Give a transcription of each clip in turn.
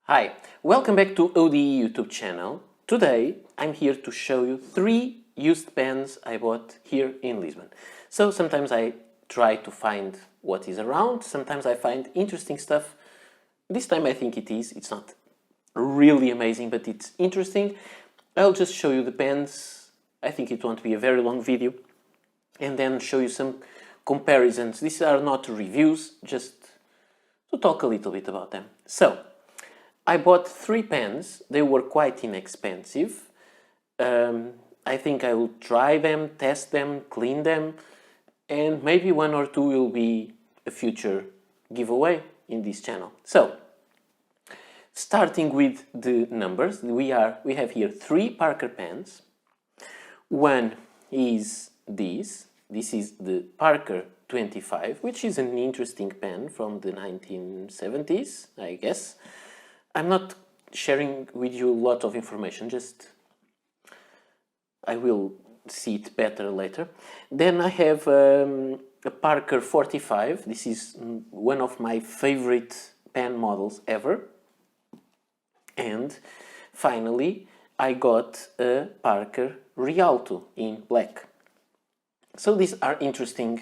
Hi, welcome back to ODE YouTube channel. Today I'm here to show you 3 used pens I bought here in Lisbon. So sometimes I try to find what is around, sometimes I find interesting stuff. This time I think it's not really amazing, but it's interesting. I'll just show you the pens. I think it won't be a very long video. And then show you some comparisons. These are not reviews, just to talk a little bit about them. So, I bought 3 pens. They were quite inexpensive. I think I will try them, test them, clean them, and maybe 1 or 2 will be a future giveaway in this channel. So, starting with the numbers, we have here 3 Parker pens. One is this is the Parker 25, which is an interesting pen from the 1970s, I guess. I'm not sharing with you a lot of information, just I will see it better later. Then I have a Parker 45. This is one of my favorite pen models ever. And finally, I got a Parker Rialto in black. So these are interesting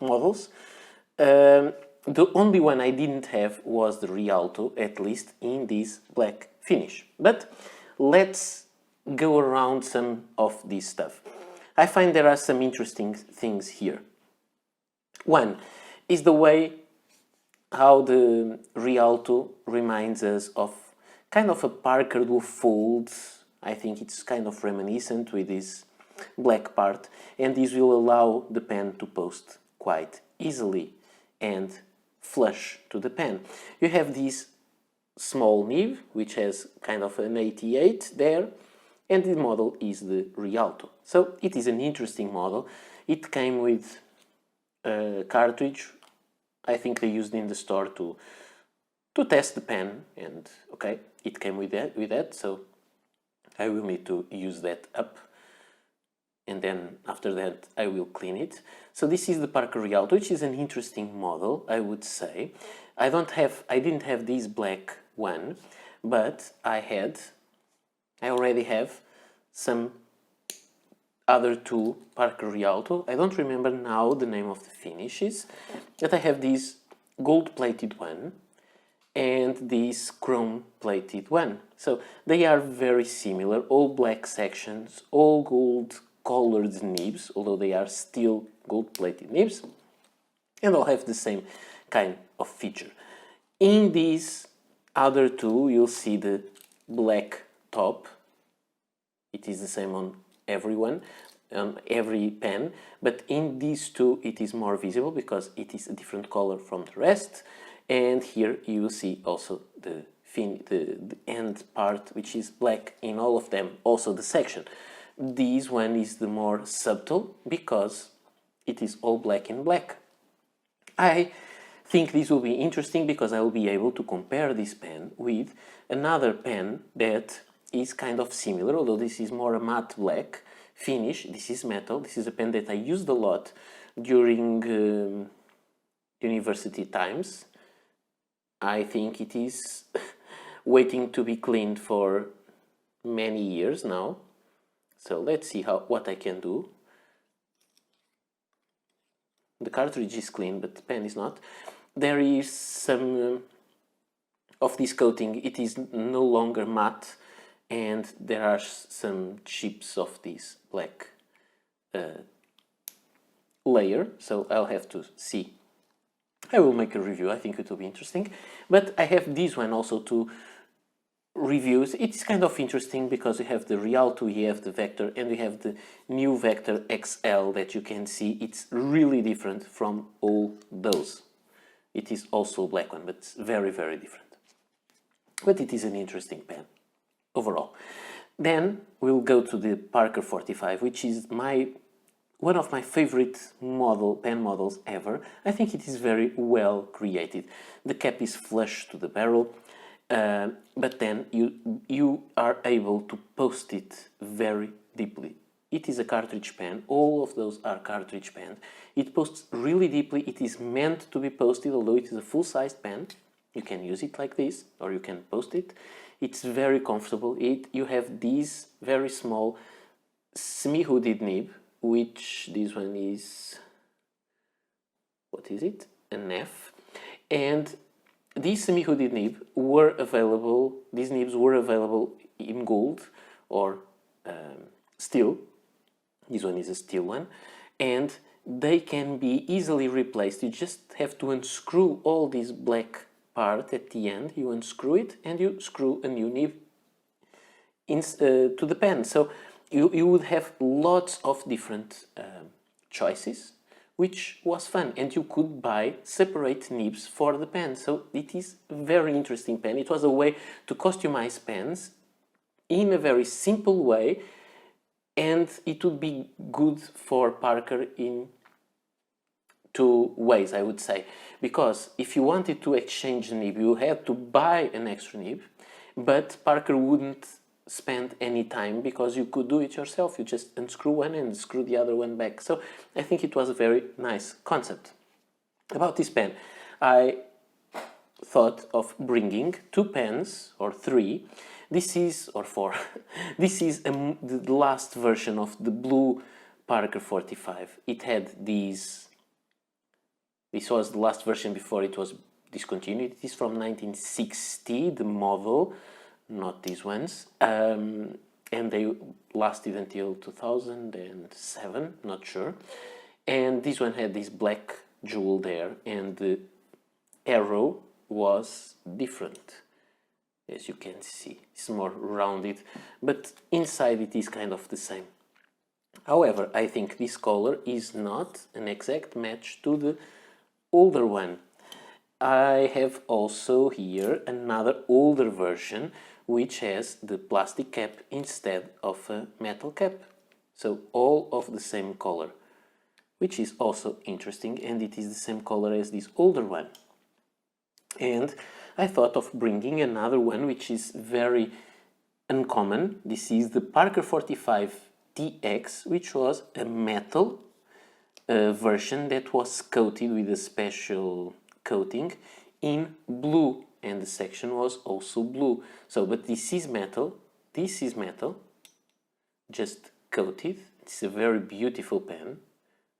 models. The only one I didn't have was the Rialto, at least in this black finish. But let's go around some of this stuff. I find there are some interesting things here. One is the way how the Rialto reminds us of kind of a Parker dual fold. I think it's kind of reminiscent with this black part, and this will allow the pen to post quite easily and flush to the pen. You have this small nib, which has kind of an 88 there, and the model is the Rialto. So it is an interesting model. It came with a cartridge. I think they used in the store to test the pen, and okay, it came with that, so I will need to use that up. And then after that I will clean it. So this is the Parker Rialto, which is an interesting model, I would say. I didn't have this black one, but I already have some other 2 Parker Rialto. I don't remember now the name of the finishes, but I have this gold-plated one and this chrome-plated one. So they are very similar, all black sections, all gold colored nibs, although they are still gold-plated nibs, and all have the same kind of feature. In these other 2, you'll see the black top. It is the same on everyone, on every pen, but in these 2 it is more visible because it is a different color from the rest. And here you will see also the end part, which is black in all of them, also the section. This one is the more subtle because it is all black in black. I think this will be interesting because I will be able to compare this pen with another pen that is kind of similar, although this is more a matte black finish. This is metal. This is a pen that I used a lot during university times. I think it is waiting to be cleaned for many years now. So let's see what I can do. The cartridge is clean, but the pen is not. There is some of this coating. It is no longer matte, and there are some chips of this black layer. So I'll have to see. I will make a review. I think it will be interesting. But I have this one also to reviews. It's kind of interesting because you have the Rialto, you have the Vector, and you have the new Vector XL that you can see. It's really different from all those. It is also a black one, but it's very, very different. But it is an interesting pen overall. Then we'll go to the Parker 45, which is one of my favorite pen models ever. I think it is very well created. The cap is flush to the barrel. But then you are able to post it very deeply. It is a cartridge pen. All of those are cartridge pens. It posts really deeply. It is meant to be posted, although it is a full-sized pen. You can use it like this, or you can post it. It's very comfortable. You have these very small semi-hooded nib, which this one is, what is it? An F. And these semi-hooded nibs were available, these nibs were available in gold or steel. This one is a steel one. And they can be easily replaced. You just have to unscrew all this black part at the end. You unscrew it and you screw a new nib to the pen. So you would have lots of different choices, which was fun, and you could buy separate nibs for the pen. So it is a very interesting pen. It was a way to customize pens in a very simple way, and it would be good for Parker in two ways, I would say. Because if you wanted to exchange the nib, you had to buy an extra nib, but Parker wouldn't spend any time because you could do it yourself. You just unscrew one and screw the other one back. So I think it was a very nice concept. About this pen, I thought of bringing two pens, or three. This is, or four. This is the last version of the blue Parker 45. It had these. This was the last version before it was discontinued. It is from 1960, the model, not these ones. And they lasted until 2007, not sure. And this one had this black jewel there, and the arrow was different, as you can see. It's more rounded, but inside it is kind of the same. However, I think this color is not an exact match to the older one. I have also here another older version which has the plastic cap instead of a metal cap. So all of the same color, which is also interesting, and it is the same color as this older one. And I thought of bringing another one which is very uncommon. This is the Parker 45 TX, which was a metal version that was coated with a special coating in blue, and the section was also blue. So, but this is metal, just coated. It's a very beautiful pen.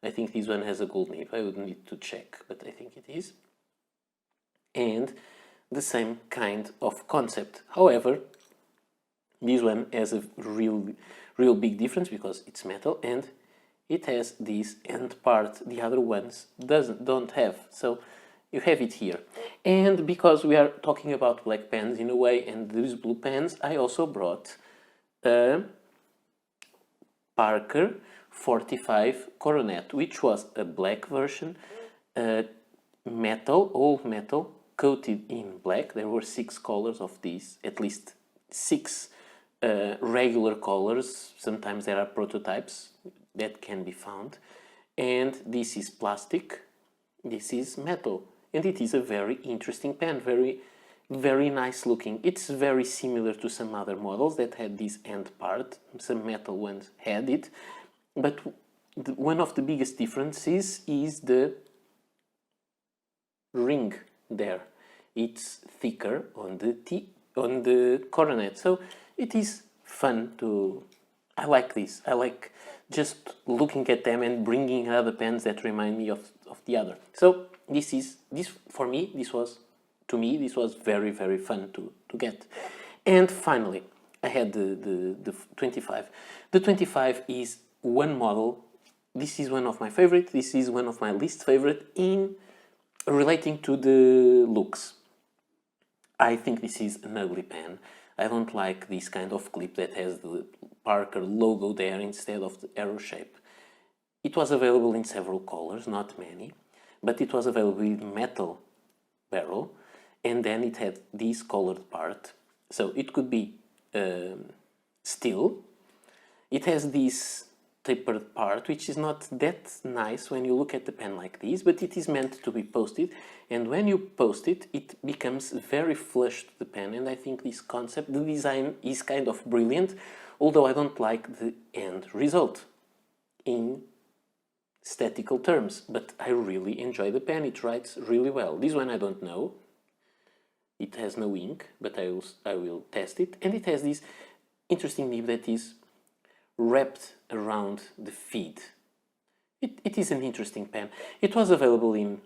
I think this one has a gold nib. I would need to check, but I think it is. And the same kind of concept. However, this one has a real big difference because it's metal and it has this end part the other ones don't have. So you have it here. And because we are talking about black pens in a way, and these blue pens, I also brought a Parker 45 Coronet, which was a black version, metal, old metal, coated in black. There were 6 colors of these, at least 6 regular colors. Sometimes there are prototypes that can be found. And this is plastic, this is metal. And it is a very interesting pen, very nice looking. It's very similar to some other models that had this end part. Some metal ones had it. But one of the biggest differences is the ring there. It's thicker on the Coronet. So it is fun to... I like this. I like just looking at them and bringing other pens that remind me of the other. So this for me, this was very fun to get. And finally, I had the 25. The 25 is one model. This is one of my favorite. This is one of my least favorite in relating to the looks. I think this is an ugly pen. I don't like this kind of clip that has the Parker logo there instead of the arrow shape. It was available in several colors, not many, but it was available with metal barrel, and then it had this colored part. So it could be steel. It has this tapered part, which is not that nice when you look at the pen like this, but it is meant to be posted, and when you post it, it becomes very flush to the pen, and I think this concept, the design is kind of brilliant, although I don't like the end result in aesthetical terms, but I really enjoy the pen. It writes really well. This one I don't know. It has no ink, but I will test it. And it has this interesting nib that is wrapped around the feed. It is an interesting pen. It was available in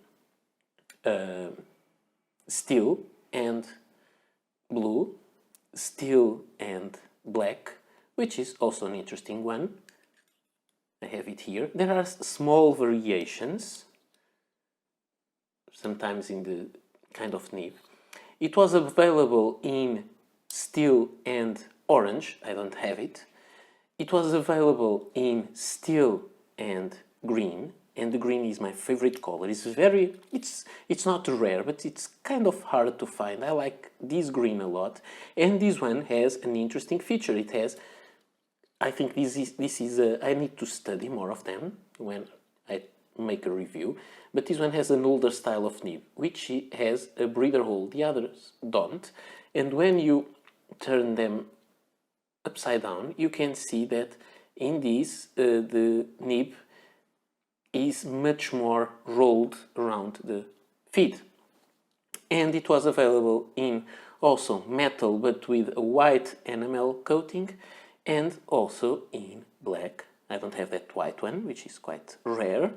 steel and blue, steel and black, which is also an interesting one. I have it here. There are small variations, sometimes in the kind of nib. It was available in steel and orange. I don't have it. It was available in steel and green, and the green is my favorite color. It's not rare, but it's kind of hard to find. I like this green a lot, and this one has an interesting feature. It has, I think this is I need to study more of them when I make a review, but this one has an older style of nib, which has a breather hole. The others don't, and when you turn them upside down, you can see that in this the nib is much more rolled around the feed. And it was available in also metal, but with a white enamel coating, and also in black. I don't have that white one, which is quite rare.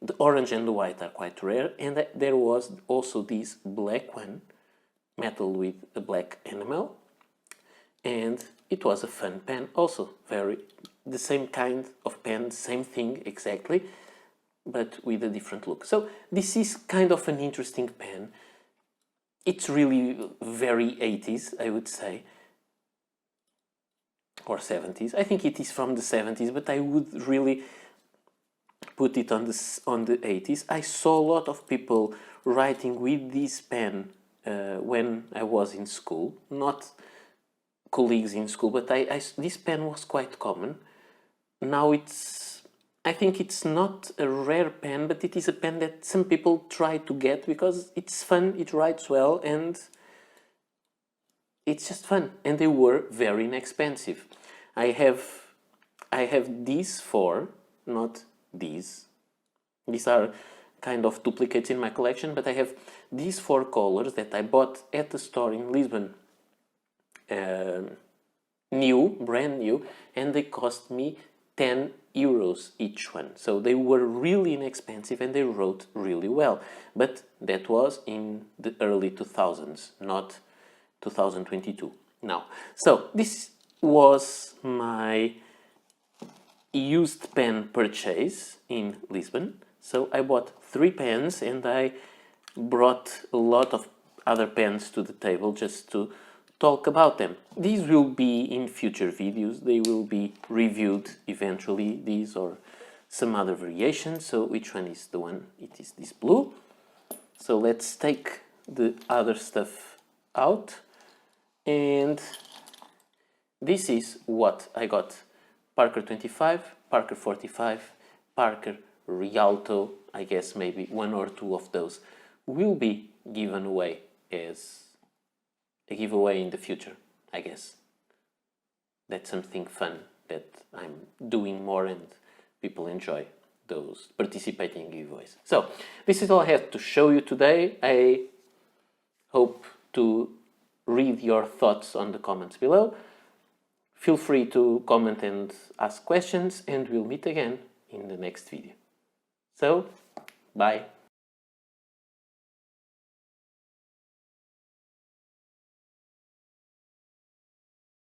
The orange and the white are quite rare, and there was also this black one, metal with a black enamel, and it was a fun pen also. The same kind of pen, same thing exactly, but with a different look. So this is kind of an interesting pen. It's really very 80s, I would say, or 70s. I think it is from the 70s, but I would really put it on the 80s. I saw a lot of people writing with this pen when I was in school, not colleagues in school, but this pen was quite common. Now I think it's not a rare pen, but it is a pen that some people try to get because it's fun, it writes well, and it's just fun. And they were very inexpensive. I have these four, not these. These are kind of duplicates in my collection, but I have these four colors that I bought at the store in Lisbon, brand new, and they cost me 10 euros each one. So they were really inexpensive and they wrote really well. But that was in the early 2000s, not 2022 now. So this was my used pen purchase in Lisbon. So I bought 3 pens and I brought a lot of other pens to the table just to talk about them. These will be in future videos. They will be reviewed eventually, these or some other variations. So which one is the one? It is this blue. So let's take the other stuff out. And this is what I got. Parker 25, Parker 45, Parker Rialto. I guess maybe 1 or 2 of those will be given away as a giveaway in the future, I guess. That's something fun that I'm doing more and people enjoy those participating giveaways. So this is all I have to show you today. I hope to read your thoughts on the comments below. Feel free to comment and ask questions, and we'll meet again in the next video. So, bye.